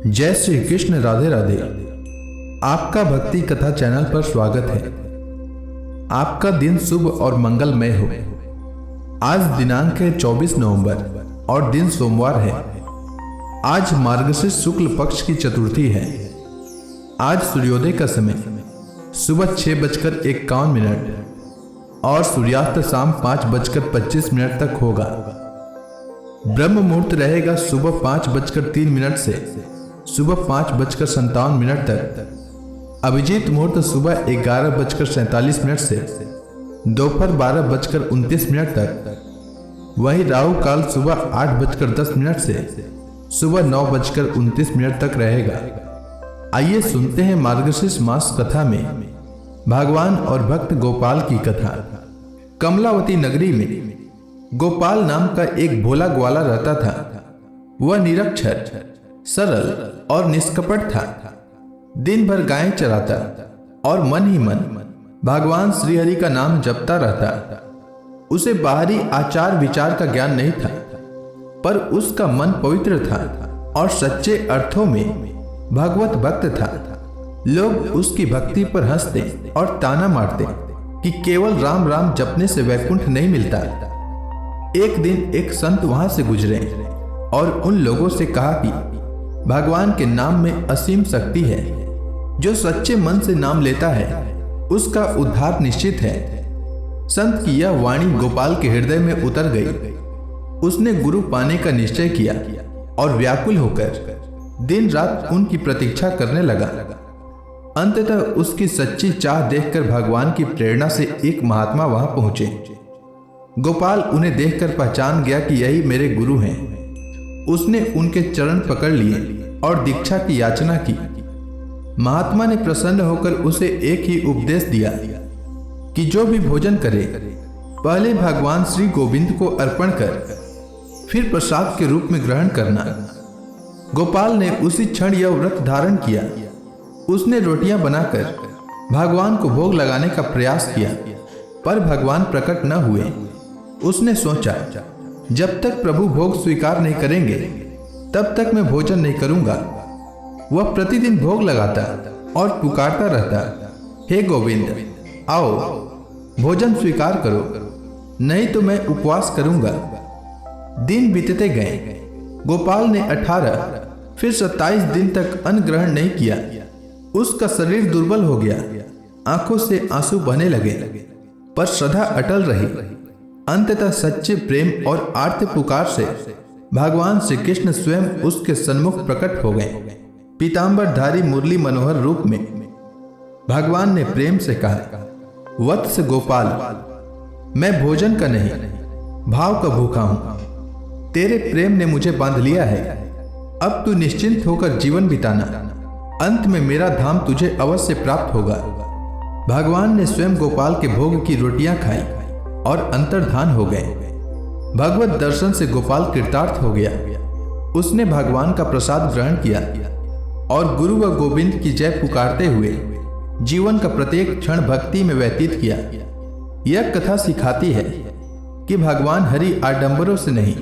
जय श्री कृष्ण, राधे राधे। आपका भक्ति कथा चैनल पर स्वागत है। आपका दिन शुभ और मंगलमय हो। आज दिनांक है 24 नवंबर और दिन सोमवार है। आज मार्गशीर्ष शुक्ल पक्ष की चतुर्थी है। आज सूर्योदय का समय सुबह 6:51 और सूर्यास्त शाम 5:25 तक होगा। ब्रह्म मुहूर्त रहेगा सुबह 5:03 से सुबह 5:57 तक। अभिजीत मुहूर्त सुबह 11:47 से दोपहर 12:29 तक। वही राहु काल सुबह 8:10 से सुबह 9:29 तक रहेगा। आइए सुनते हैं मार्गशीर्ष मास कथा में भगवान और भक्त गोपाल की कथा। कमलावती नगरी में गोपाल नाम का एक भोला ग्वाला रहता था। वह निरक्षर, सरल और निष्कपट था। दिन भर गायें चराता और मन ही मन भगवान श्रीहरि का नाम जपता रहता। उसे बाहरी आचार विचार का ज्ञान नहीं था, पर उसका मन पवित्र था और सच्चे अर्थों में भगवत भक्त था। लोग उसकी भक्ति पर हंसते और ताना मारते कि केवल राम राम जपने से वैकुंठ नहीं मिलता। एक दिन एक संत वहां से गुजरे और उन लोगों से कहा कि भगवान के नाम में असीम शक्ति है। जो सच्चे मन से नाम लेता है उसका उद्धार निश्चित है। संत की यह वाणी गोपाल के हृदय में उतर गई। उसने गुरु पाने का निश्चय किया और व्याकुल होकर दिन रात उनकी प्रतीक्षा करने लगा। अंततः उसकी सच्ची चाह देखकर भगवान की प्रेरणा से एक महात्मा वहां पहुंचे। गोपाल उन्हें देखकर पहचान गया कि यही मेरे गुरु हैं। उसने उनके चरण पकड़ लिए और दीक्षा की याचना की। महात्मा ने प्रसन्न होकर उसे एक ही उपदेश दिया कि जो भी भोजन करे पहले भगवान श्री गोविंद को अर्पण कर फिर प्रसाद के रूप में ग्रहण करना। गोपाल ने उसी क्षण यह व्रत धारण किया। उसने रोटियां बनाकर भगवान को भोग लगाने का प्रयास किया, पर भगवान प्रकट न हुए। उसने सोचा, जब तक प्रभु भोग स्वीकार नहीं करेंगे तब तक मैं भोजन नहीं करूंगा। वह प्रतिदिन भोग लगाता और पुकारता रहता, हे गोविंद, आओ भोजन स्वीकार करो, नहीं तो मैं उपवास करूंगा। दिन बीतते गए। गोपाल ने 18 फिर 27 दिन तक अन्न ग्रहण नहीं किया। उसका शरीर दुर्बल हो गया, आंखों से आंसू बहने लगे, पर श्रद्धा अटल रही। अंततः सच्चे प्रेम और आर्त पुकार से भगवान श्री कृष्ण स्वयं उसके सन्मुख प्रकट हो गए। पीतांबरधारी मुरली मनोहर रूप में भगवान ने प्रेम से कहा, वत्स गोपाल, मैं भोजन का नहीं भाव का भूखा हूं। तेरे प्रेम ने मुझे बांध लिया है। अब तू निश्चिंत होकर जीवन बिताना। अंत में मेरा धाम तुझे अवश्य प्राप्त होगा। भगवान ने स्वयं गोपाल के भोग की रोटियां खाई और अंतर्धान हो गए। भगवत दर्शन से गोपाल कृतार्थ हो गया। उसने भगवान का प्रसाद ग्रहण किया और गुरु व गोविंद की जय पुकारते हुए जीवन का प्रत्येक क्षण भक्ति में व्यतीत किया। यह कथा सिखाती है कि भगवान हरि आडंबरों से नहीं,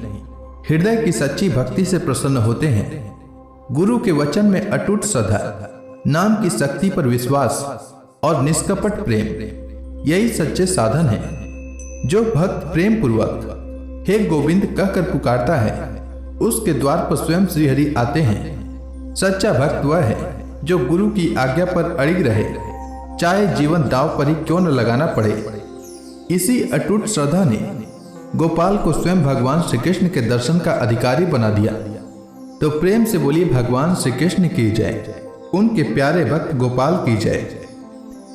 हृदय की सच्ची भक्ति से प्रसन्न होते हैं। गुरु के वचन में अटूट श्रद्धा, नाम की शक्ति पर विश्वास और निष्कपट प्रेम, यही सच्चे साधन है। जो भक्त प्रेम पूर्वक हे गोविंद कहकर पुकारता है, उसके द्वार पर स्वयं श्रीहरि आते हैं। सच्चा भक्त वह है जो गुरु की आज्ञा पर अड़िग रहे, चाहे जीवन दांव पर ही क्यों न लगाना पड़े। इसी अटूट श्रद्धा ने गोपाल को स्वयं भगवान श्री कृष्ण के दर्शन का अधिकारी बना दिया। तो प्रेम से बोलिए भगवान श्री कृष्ण की जय, उनके प्यारे भक्त गोपाल की जय।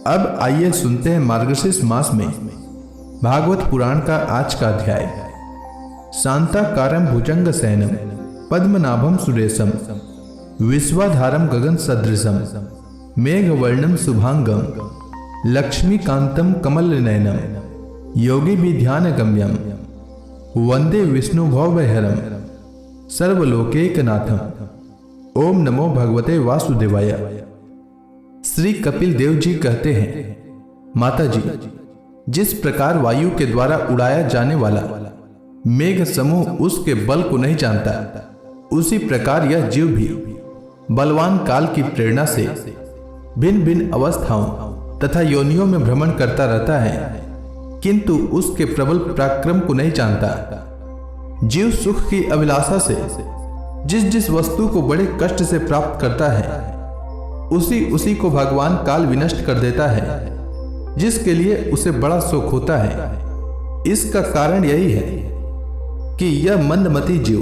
अब आइए सुनते हैं मार्गशीर्ष मास में भागवत पुराण का आज का अध्याय। शांताकारं भुजंग सैनम पद्मनाभम सुरेशम विश्वाधारम गगन सदृशम मेघवर्णम शुभांगम लक्ष्मीकांतम कमल नयनम योगी भी ध्यान गम्यम वंदे विष्णु भवभयहरम सर्वलोकैकनाथम। ओम नमो भगवते वासुदेवाय। श्री कपिल देव जी कहते हैं, माता जी, जिस प्रकार वायु के द्वारा उड़ाया जाने वाला मेघ समूह उसके बल को नहीं जानता, उसी प्रकार यह जीव भी बलवान काल की प्रेरणा से भिन्न भिन्न अवस्थाओं तथा योनियों में भ्रमण करता रहता है, किंतु उसके प्रबल पराक्रम को नहीं जानता। जीव सुख की अभिलाषा से जिस जिस वस्तु को बड़े कष्ट से प्राप्त करता है, उसी उसी को भगवान काल विनष्ट कर देता है, जिसके लिए उसे बड़ा सुख होता है। इसका कारण यही है कि यह मंदमती जीव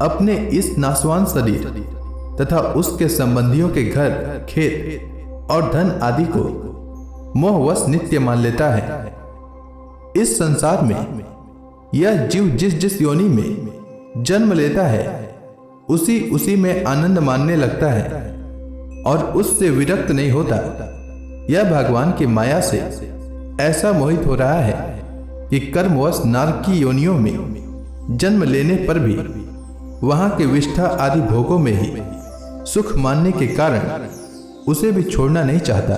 अपने इस नाशवान शरीर तथा उसके संबंधियों के घर, खेत और धन आदि को मोहवश नित्य मान लेता है। इस संसार में यह जीव जिस जिस योनि में जन्म लेता है, उसी उसी में आनंद मानने लगता है और उससे विरक्त नहीं होता। यह भगवान की माया से ऐसा मोहित हो रहा है कि कर्मवश नारक की योनियों में जन्म लेने पर भी वहां के विष्ठा आदि भोगों में ही सुख मानने के कारण उसे भी छोड़ना नहीं चाहता।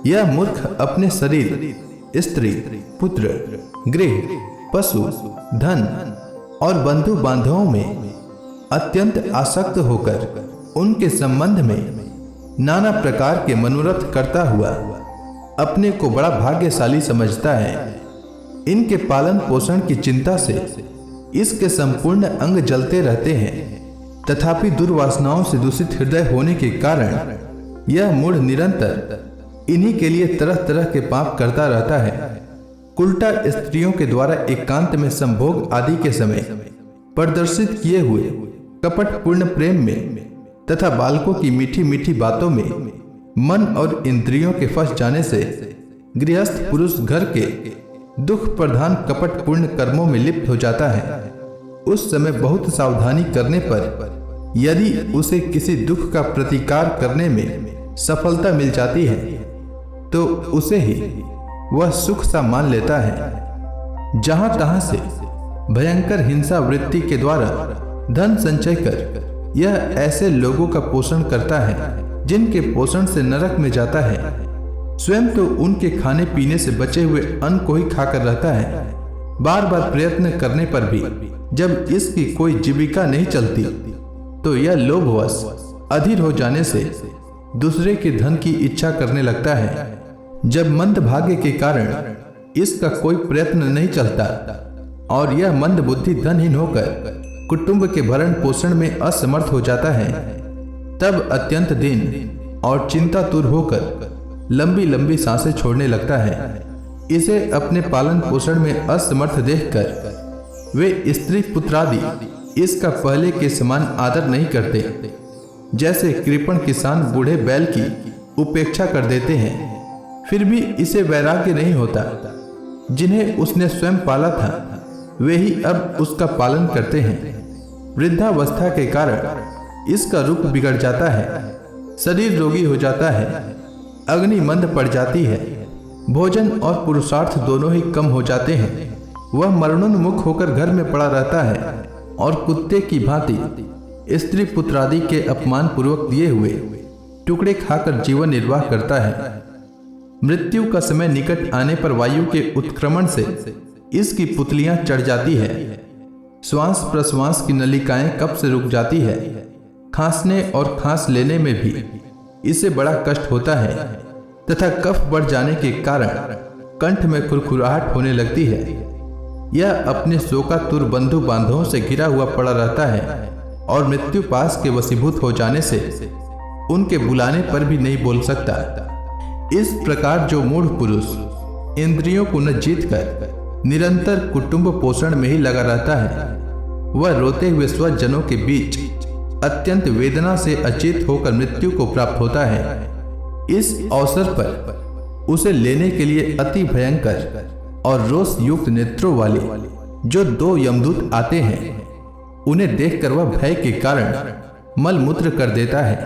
यह मूर्ख अपने शरीर, स्त्री, पुत्र, गृह, पशु, धन और बंधु बांधवों में अत्यंत आसक्त होकर उनके संबंध में नाना प्रकार के मनोरथ करता हुआ अपने को बड़ा भाग्यशाली समझता है। इनके पालन पोषण की चिंता से इसके संपूर्ण अंग जलते रहते हैं, तथापि दुर्वासनाओं से दूषित हृदय होने के कारण यह मूढ़ निरंतर इन्हीं के लिए तरह तरह के पाप करता रहता है। उल्टा स्त्रियों के द्वारा एकांत में संभोग आदि के समय प्रदर्शित किए हुए कपटपूर्ण प्रेम में तथा बालकों की मीठी मीठी बातों में मन और इंद्रियों के फंस जाने से गृहस्थ पुरुष घर के दुख प्रधान कपटपूर्ण कर्मों में लिप्त हो जाता है। उस समय बहुत सावधानी करने पर यदि उसे किसी दुख का प्रतिकार करने में सफलता मिल जाती है, तो उसे ही वह सुख सा मान लेता है। जहां तहां से भयंकर हिंसा वृत्ति के द्वारा धन संचय कर यह ऐसे लोगों का पोषण करता है जिनके पोषण से नरक में जाता है। स्वयं तो उनके खाने पीने से बचे हुए अन्न को ही खाकर रहता है। बार बार प्रयत्न करने पर भी जब इसकी कोई जीविका नहीं चलती, तो यह लोभवश अधीर हो जाने से दूसरे के धन की इच्छा करने लगता है। जब मंद भाग्य के कारण इसका कोई प्रयत्न नहीं चलता और यह मंद बुद्धि धनहीन होकर कुटुंब के भरण पोषण में असमर्थ हो जाता है, तब अत्यंत दीन और चिंतातुर होकर लंबी लंबी सांसें छोड़ने लगता है। इसे अपने पालन पोषण में असमर्थ देखकर वे स्त्री पुत्रादि इसका पहले के समान आदर नहीं करते। जैसे कृपण किसान बूढ़े बैल की उपेक्षा कर देते हैं, फिर भी इसे वैराग्य नहीं होता। जिन्हें उसने स्वयं पाला था, वे ही अब उसका पालन करते हैं। वृद्धावस्था के कारण इसका रूप बिगड़ जाता है, शरीर रोगी हो जाता है, अग्नि मंद पड़ जाती है, भोजन और पुरुषार्थ दोनों ही कम हो जाते हैं। वह मरणोन्मुख होकर घर में पड़ा रहता है और कुत्ते की भांति स्त्री पुत्रादि के अपमान पूर्वक दिए हुए टुकड़े खाकर जीवन निर्वाह करता है। मृत्यु का समय निकट आने पर वायु के उत्क्रमण से इसकी पुतलियां चढ़ जाती है। श्वास प्रश्वास की नलिकाएं कब से रुक जाती है। खांसने और खांस लेने में भी इसे बड़ा कष्ट होता है तथा कफ बढ़ जाने के कारण कंठ में खुरखुराहट होने लगती है। यह अपने शोकातुर बंधु बांधवों से घिरा हुआ पड़ा रहता है और मृत्यु पास के वशीभूत हो जाने से उनके बुलाने पर भी नहीं बोल सकता। इस प्रकार जो मूढ़ पुरुष इंद्रियों को न जीत कर निरंतर कुटुंब पोषण में ही लगा रहता है, वह रोते हुए स्वजनों के बीच अत्यंत वेदना से अचेत होकर मृत्यु को प्राप्त होता है। इस अवसर पर उसे लेने के लिए अति भयंकर और रोष युक्त नेत्रों वाले जो 2 यमदूत आते हैं, उन्हें देखकर वह भय के कारण मलमूत्र कर देता है।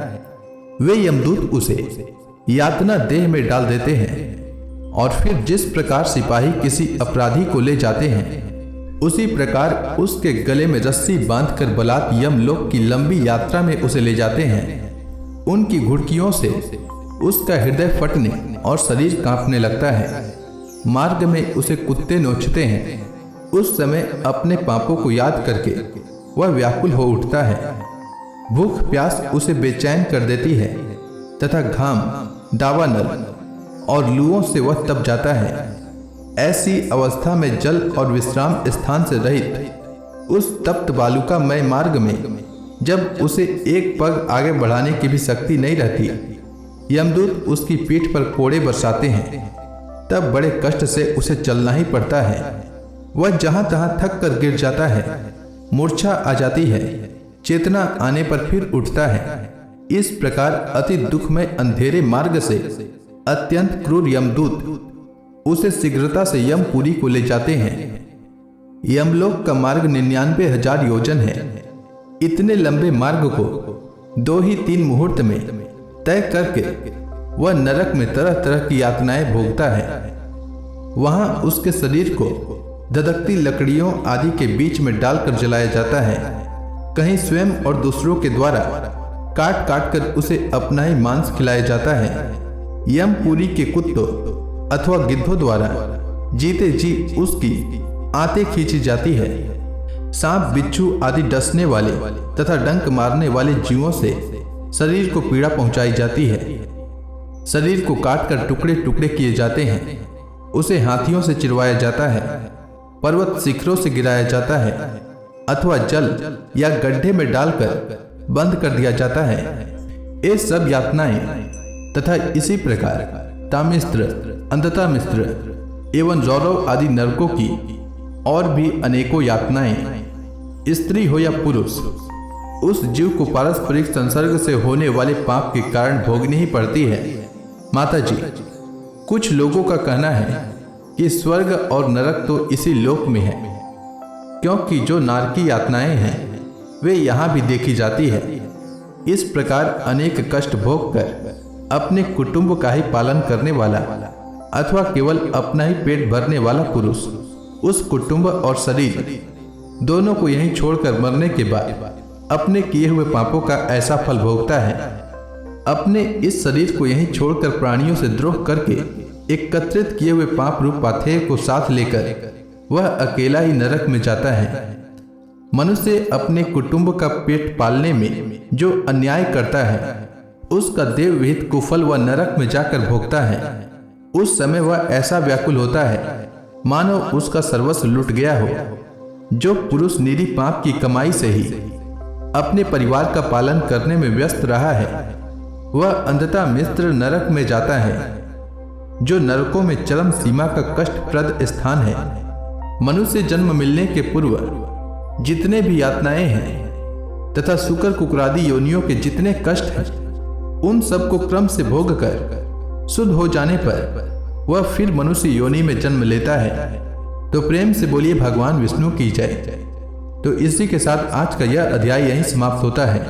वे यमदूत उसे यातना देह में डाल देते हैं और फिर जिस प्रकार सिपाही किसी अपराधी को ले जाते हैं, उसी प्रकार उसके गले में रस्सी बांधकर बलात् यमलोक की लंबी यात्रा में उसे ले जाते हैं। उनकी घुड़कियों से उसका हृदय फटने और शरीर कांपने लगता है। मार्ग में उसे कुत्ते नोचते हैं। उस समय अपने पापों को याद करके वह व्याकुल हो उठता है। भूख प्यास उसे बेचैन कर देती है तथा घाम, दावानल और लूओं से वह तप जाता है। ऐसी अवस्था में जल और विश्राम स्थान से रहित उस तप्त बालुकामय मार्ग में जब उसे एक पग आगे बढ़ाने की भी शक्ति नहीं रहती, यमदूत उसकी पीठ पर कोड़े बरसाते हैं, तब बड़े कष्ट से उसे चलना ही पड़ता है। वह जहां तहां थक कर गिर जाता है, मूर्छा आ जाती है, चेतना आने पर फिर उठता है। इस प्रकार अति दुखमय अंधेरे मार्ग से अत्यंत क्रूर यमदूत उसे शीघ्रता से यमपुरी को ले जाते हैं। यमलोक का मार्ग 99,000 योजन है। इतने लंबे मार्ग को 2 ही 3 मुहूर्त में तय करके वह नरक में तरह तरह की यातनाएं भोगता है। वहां उसके शरीर को धधकती लकड़ियों आदि के बीच में डालकर जलाया जाता है। कहीं स्वयं और दूसरों के द्वारा काट काट कर उसे अपना ही मांस खिलाया जाता है। यमपुरी के कुत्तों अथवा गिद्धों द्वारा जीते जी उसकी आंतें खींची जाती है। सांप, बिच्छू आदि डसने वाले तथा डंक मारने वाले जीवों से शरीर को पीड़ा पहुंचाई जाती है। शरीर को काटकर टुकड़े टुकड़े किए जाते हैं। उसे हाथियों से चिरवाया जाता है, पर्वत शिखरों से गिराया जाता है अथवा जल या गड्ढे में डालकर बंद कर दिया जाता है। ये सब यातनाएं तथा इसी प्रकार तामिस्त्र, अंधतामिस्त्र एवं रौरव आदि नरकों की और भी अनेकों यातनाएं स्त्री हो या पुरुष उस जीव को पारस्परिक संसर्ग से होने वाले पाप के कारण भोगनी ही पड़ती है। माता जी, कुछ लोगों का कहना है कि स्वर्ग और नरक तो इसी लोक में है, क्योंकि जो नारकी यातनाएं हैं वे यहाँ भी देखी जाती है। इस प्रकार अनेक कष्ट भोग कर अपने कुटुंब का ही पालन करने वाला अथवा केवल अपना ही पेट भरने वाला पुरुष उस कुटुंब और शरीर दोनों को यहीं छोड़कर मरने के बाद अपने किए हुए पापों का ऐसा फल भोगता है। अपने इस शरीर को यहीं छोड़कर प्राणियों से द्रोह करके एकत्रित किए हुए पाप रूप पाथेय को साथ लेकर वह अकेला ही नरक में जाता है। मनुष्य अपने कुटुंब का पेट पालने में जो अन्याय करता है उसका देव विहित कुफल वह नरक में जाकर भोगता है। उस समय वह ऐसा व्याकुल होता है मानो उसका सर्वस्व लुट गया हो। जो पुरुष निरी पाप की कमाई से ही अपने परिवार का पालन करने में व्यस्त रहा है वह अंधता मिस्र नरक में जाता है, जो नरकों में चरम सीमा का कष्टप्रद स्थान है। मनुष्य जन्म मिलने के पूर्व जितने भी यातनाएं हैं तथा शुकर कुकरादि योनियों के जितने कष्ट हैं उन सब को क्रम से भोग कर शुद्ध हो जाने पर वह फिर मनुष्य योनि में जन्म लेता है। तो प्रेम से बोलिए भगवान विष्णु की जय। तो इसी के साथ आज का यह अध्याय यहीं समाप्त होता है।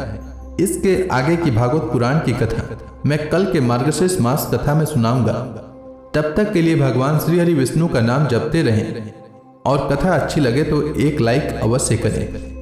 इसके आगे की भागवत पुराण की कथा मैं कल के मार्गशीर्ष मास कथा में सुनाऊंगा। तब तक के लिए भगवान श्री हरि विष्णु का नाम जपते रहें और कथा अच्छी लगे तो एक लाइक अवश्य करें।